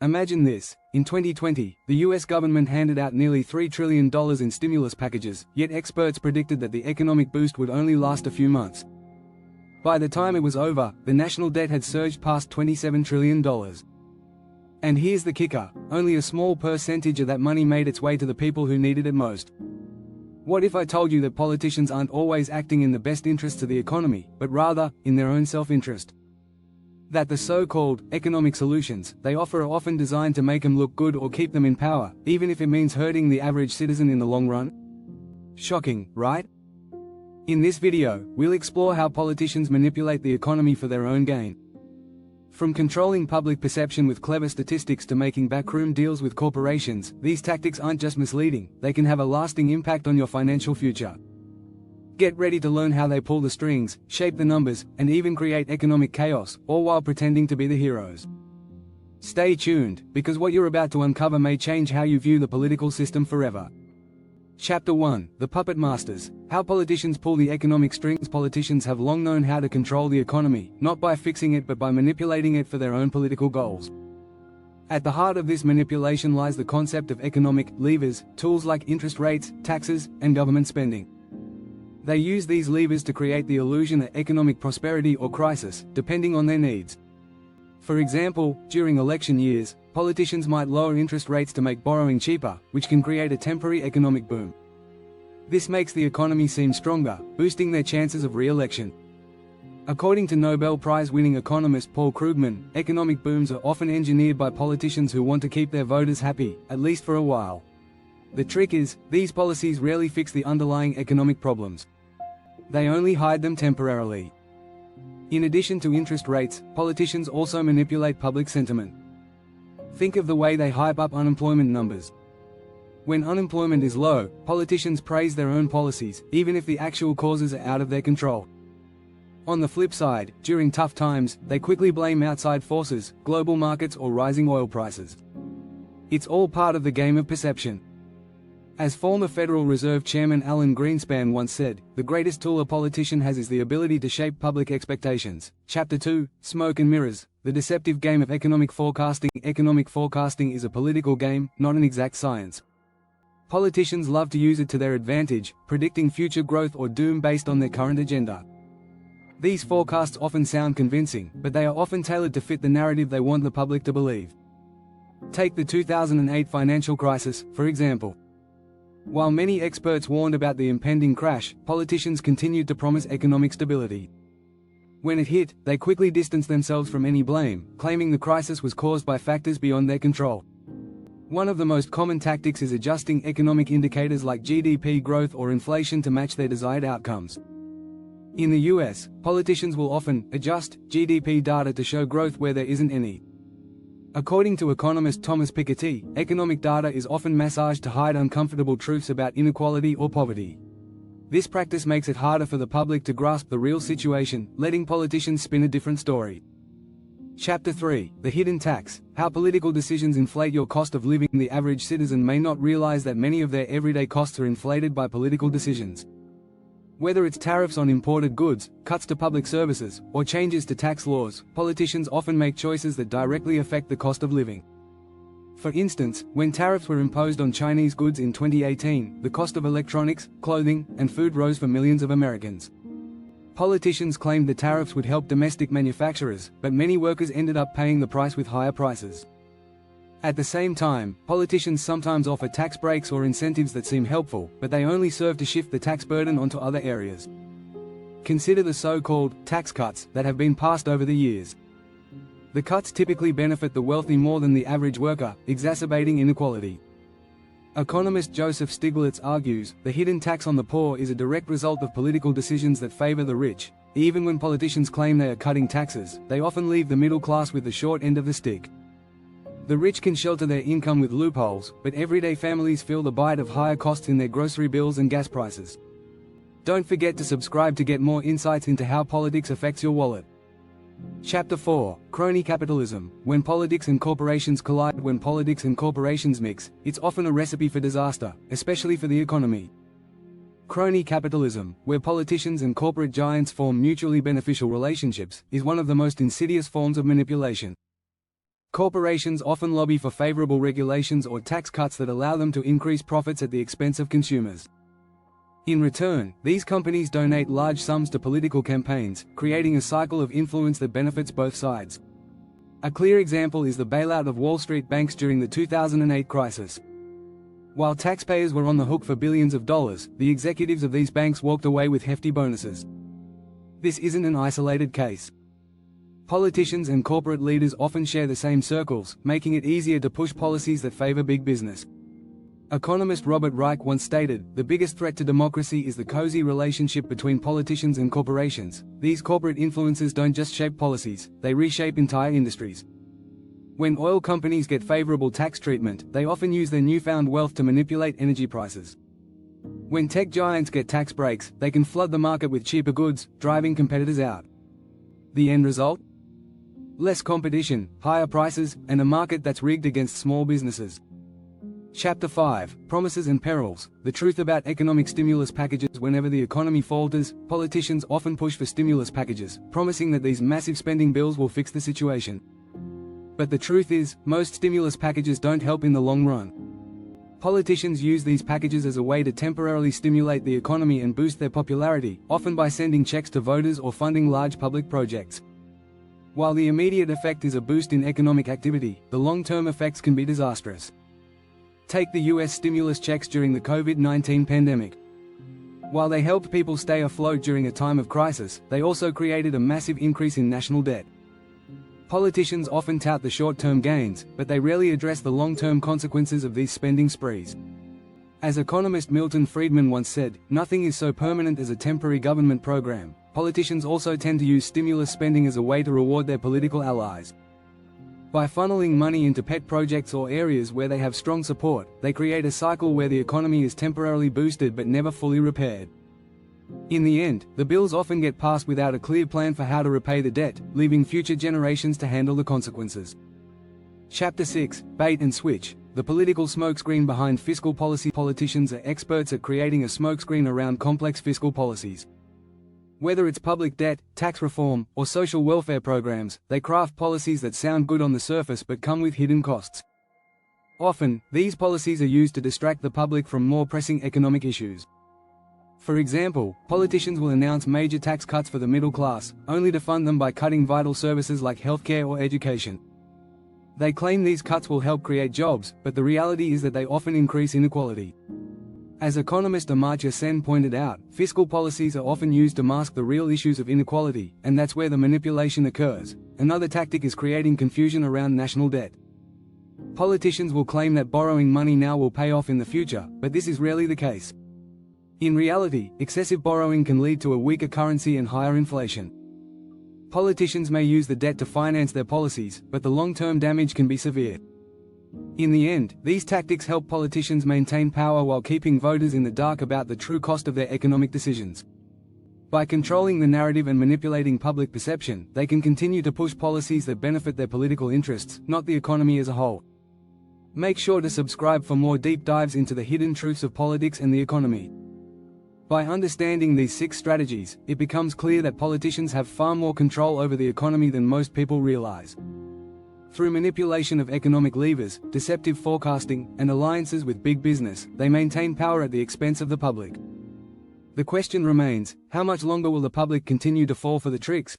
Imagine this. In 2020, the US government handed out nearly $3 trillion in stimulus packages, yet experts predicted that the economic boost would only last a few months. By the time it was over, the national debt had surged past $27 trillion. And here's the kicker, only a small percentage of that money made its way to the people who needed it most. What if I told you that politicians aren't always acting in the best interests of the economy, but rather, in their own self-interest? That the so-called economic solutions they offer are often designed to make them look good or keep them in power, even if it means hurting the average citizen in the long run? Shocking, right? In this video, we'll explore how politicians manipulate the economy for their own gain. From controlling public perception with clever statistics to making backroom deals with corporations, these tactics aren't just misleading, they can have a lasting impact on your financial future. Get ready to learn how they pull the strings, shape the numbers, and even create economic chaos, all while pretending to be the heroes. Stay tuned, because what you're about to uncover may change how you view the political system forever. Chapter 1: The Puppet Masters. How politicians pull the economic strings. Politicians have long known how to control the economy, not by fixing it but by manipulating it for their own political goals. At the heart of this manipulation lies the concept of economic levers, tools like interest rates, taxes, and government spending. They use these levers to create the illusion of economic prosperity or crisis, depending on their needs. For example, during election years, politicians might lower interest rates to make borrowing cheaper, which can create a temporary economic boom. This makes the economy seem stronger, boosting their chances of re-election. According to Nobel Prize-winning economist Paul Krugman, economic booms are often engineered by politicians who want to keep their voters happy, at least for a while. The trick is, these policies rarely fix the underlying economic problems. They only hide them temporarily. In addition to interest rates, politicians also manipulate public sentiment. Think of the way they hype up unemployment numbers. When unemployment is low, politicians praise their own policies, even if the actual causes are out of their control. On the flip side, during tough times, they quickly blame outside forces, global markets or rising oil prices. It's all part of the game of perception. As former Federal Reserve Chairman Alan Greenspan once said, the greatest tool a politician has is the ability to shape public expectations. Chapter 2: Smoke and Mirrors. The deceptive game of economic forecasting. Economic forecasting is a political game, not an exact science. Politicians love to use it to their advantage, predicting future growth or doom based on their current agenda. These forecasts often sound convincing, but they are often tailored to fit the narrative they want the public to believe. Take the 2008 financial crisis, for example. While many experts warned about the impending crash, politicians continued to promise economic stability. When it hit, they quickly distanced themselves from any blame, claiming the crisis was caused by factors beyond their control. One of the most common tactics is adjusting economic indicators like GDP growth or inflation to match their desired outcomes. In the US, politicians will often adjust GDP data to show growth where there isn't any. According to economist Thomas Piketty, economic data is often massaged to hide uncomfortable truths about inequality or poverty. This practice makes it harder for the public to grasp the real situation, letting politicians spin a different story. Chapter 3: The Hidden Tax. How political decisions inflate your cost of living. The average citizen may not realize that many of their everyday costs are inflated by political decisions. Whether it's tariffs on imported goods, cuts to public services, or changes to tax laws, politicians often make choices that directly affect the cost of living. For instance, when tariffs were imposed on Chinese goods in 2018, the cost of electronics, clothing, and food rose for millions of Americans. Politicians claimed the tariffs would help domestic manufacturers, but many workers ended up paying the price with higher prices. At the same time, politicians sometimes offer tax breaks or incentives that seem helpful, but they only serve to shift the tax burden onto other areas. Consider the so-called tax cuts that have been passed over the years. The cuts typically benefit the wealthy more than the average worker, exacerbating inequality. Economist Joseph Stiglitz argues, the hidden tax on the poor is a direct result of political decisions that favor the rich. Even when politicians claim they are cutting taxes, they often leave the middle class with the short end of the stick. The rich can shelter their income with loopholes, but everyday families feel the bite of higher costs in their grocery bills and gas prices. Don't forget to subscribe to get more insights into how politics affects your wallet. Chapter 4: Crony Capitalism. When politics and corporations collide. When politics and corporations mix, it's often a recipe for disaster, especially for the economy. Crony capitalism, where politicians and corporate giants form mutually beneficial relationships, is one of the most insidious forms of manipulation. Corporations often lobby for favorable regulations or tax cuts that allow them to increase profits at the expense of consumers. In return, these companies donate large sums to political campaigns, creating a cycle of influence that benefits both sides. A clear example is the bailout of Wall Street banks during the 2008 crisis. While taxpayers were on the hook for billions of dollars, the executives of these banks walked away with hefty bonuses. This isn't an isolated case. Politicians and corporate leaders often share the same circles, making it easier to push policies that favor big business. Economist Robert Reich once stated, "The biggest threat to democracy is the cozy relationship between politicians and corporations. These corporate influences don't just shape policies, they reshape entire industries." When oil companies get favorable tax treatment, they often use their newfound wealth to manipulate energy prices. When tech giants get tax breaks, they can flood the market with cheaper goods, driving competitors out. The end result? Less competition, higher prices, and a market that's rigged against small businesses. Chapter 5: Promises and Perils. The truth about economic stimulus packages. Whenever the economy falters, politicians often push for stimulus packages, promising that these massive spending bills will fix the situation. But the truth is, most stimulus packages don't help in the long run. Politicians use these packages as a way to temporarily stimulate the economy and boost their popularity, often by sending checks to voters or funding large public projects. While the immediate effect is a boost in economic activity, the long-term effects can be disastrous. Take the US stimulus checks during the COVID-19 pandemic. While they helped people stay afloat during a time of crisis, they also created a massive increase in national debt. Politicians often tout the short-term gains, but they rarely address the long-term consequences of these spending sprees. As economist Milton Friedman once said, "Nothing is so permanent as a temporary government program." Politicians also tend to use stimulus spending as a way to reward their political allies. By funneling money into pet projects or areas where they have strong support, they create a cycle where the economy is temporarily boosted but never fully repaired. In the end, the bills often get passed without a clear plan for how to repay the debt, leaving future generations to handle the consequences. Chapter 6: Bait and Switch. The political smokescreen behind fiscal policy. Politicians are experts at creating a smokescreen around complex fiscal policies. Whether it's public debt, tax reform, or social welfare programs, they craft policies that sound good on the surface but come with hidden costs. Often, these policies are used to distract the public from more pressing economic issues. For example, politicians will announce major tax cuts for the middle class, only to fund them by cutting vital services like healthcare or education. They claim these cuts will help create jobs, but the reality is that they often increase inequality. As economist Amartya Sen pointed out, fiscal policies are often used to mask the real issues of inequality, and that's where the manipulation occurs. Another tactic is creating confusion around national debt. Politicians will claim that borrowing money now will pay off in the future, but this is rarely the case. In reality, excessive borrowing can lead to a weaker currency and higher inflation. Politicians may use the debt to finance their policies, but the long-term damage can be severe. In the end, these tactics help politicians maintain power while keeping voters in the dark about the true cost of their economic decisions. By controlling the narrative and manipulating public perception, they can continue to push policies that benefit their political interests, not the economy as a whole. Make sure to subscribe for more deep dives into the hidden truths of politics and the economy. By understanding these 6 strategies, it becomes clear that politicians have far more control over the economy than most people realize. Through manipulation of economic levers, deceptive forecasting, and alliances with big business, they maintain power at the expense of the public. The question remains, how much longer will the public continue to fall for the tricks?